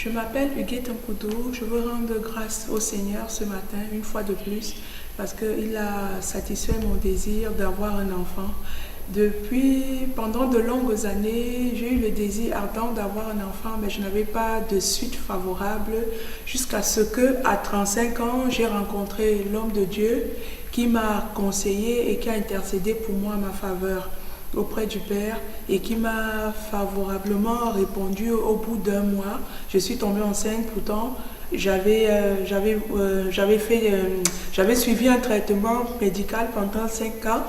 Je m'appelle Huguette Nkoudou. Je veux rendre grâce au Seigneur ce matin, une fois de plus, parce qu'il a satisfait mon désir d'avoir un enfant. Pendant de longues années, j'ai eu le désir ardent d'avoir un enfant, mais je n'avais pas de suite favorable jusqu'à ce que, à 35 ans, j'ai rencontré l'homme de Dieu qui m'a conseillé et qui a intercédé pour moi en ma faveur auprès du Père et qui m'a favorablement répondu au bout d'un mois. Je suis tombée enceinte, pourtant j'avais suivi un traitement médical pendant 5 ans,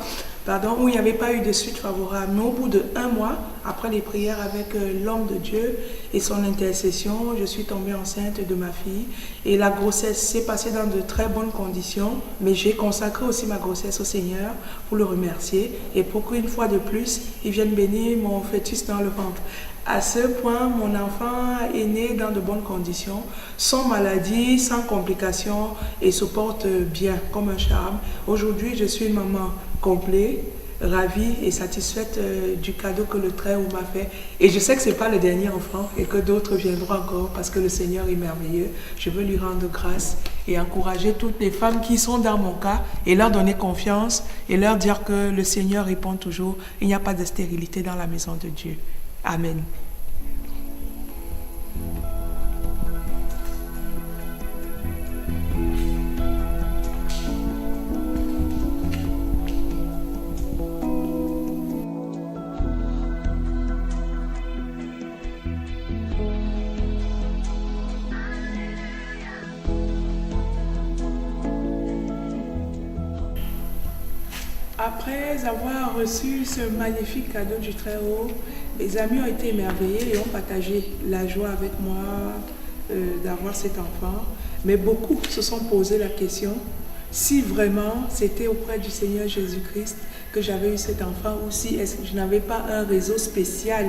où il n'y avait pas eu de suite favorable. Mais au bout d'1 mois, après les prières avec l'homme de Dieu et son intercession, je suis tombée enceinte de ma fille. Et la grossesse s'est passée dans de très bonnes conditions, mais j'ai consacré aussi ma grossesse au Seigneur pour le remercier et pour qu'une fois de plus, il vienne bénir mon fœtus dans le ventre. À ce point, mon enfant est né dans de bonnes conditions, sans maladie, sans complications et se porte bien, comme un charme. Aujourd'hui, je suis une maman complète, ravie et satisfaite du cadeau que le Très-Haut m'a fait. Et je sais que ce n'est pas le dernier enfant et que d'autres viendront encore parce que le Seigneur est merveilleux. Je veux lui rendre grâce et encourager toutes les femmes qui sont dans mon cas et leur donner confiance et leur dire que le Seigneur répond toujours. Il n'y a pas de stérilité dans la maison de Dieu. Amen. Après avoir reçu ce magnifique cadeau du Très-Haut, mes amis ont été émerveillés et ont partagé la joie avec moi d'avoir cet enfant. Mais beaucoup se sont posé la question si vraiment c'était auprès du Seigneur Jésus-Christ que j'avais eu cet enfant ou si est-ce que je n'avais pas un réseau spécial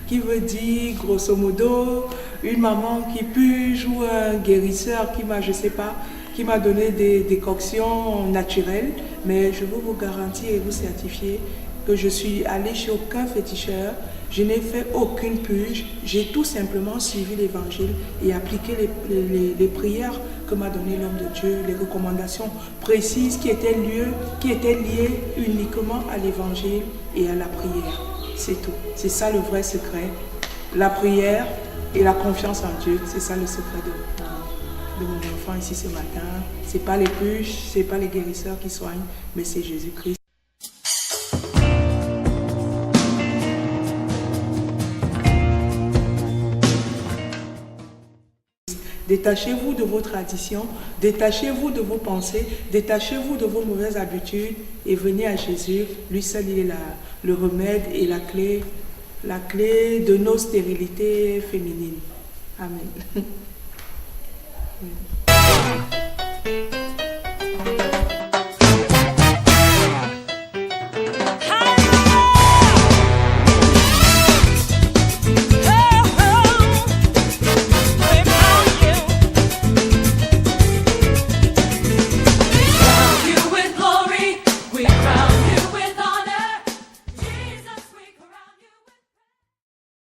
qui veut dire grosso modo une maman qui purge ou un guérisseur qui m'a, je sais pas, qui m'a donné des décoctions naturelles, mais je veux vous garantir et vous certifier que je suis allée chez aucun féticheur, je n'ai fait aucune purge, j'ai tout simplement suivi l'évangile et appliqué les prières que m'a donné l'homme de Dieu, les recommandations précises qui étaient liées uniquement à l'évangile et à la prière. C'est tout. C'est ça le vrai secret. La prière et la confiance en Dieu, c'est ça le secret de mon enfant ici ce matin. C'est pas les purges, c'est pas les guérisseurs qui soignent, mais c'est Jésus-Christ. Détachez-vous de vos traditions, détachez-vous de vos pensées, détachez-vous de vos mauvaises habitudes et venez à Jésus. Lui seul, il est le remède et la clé de nos stérilités féminines. Amen.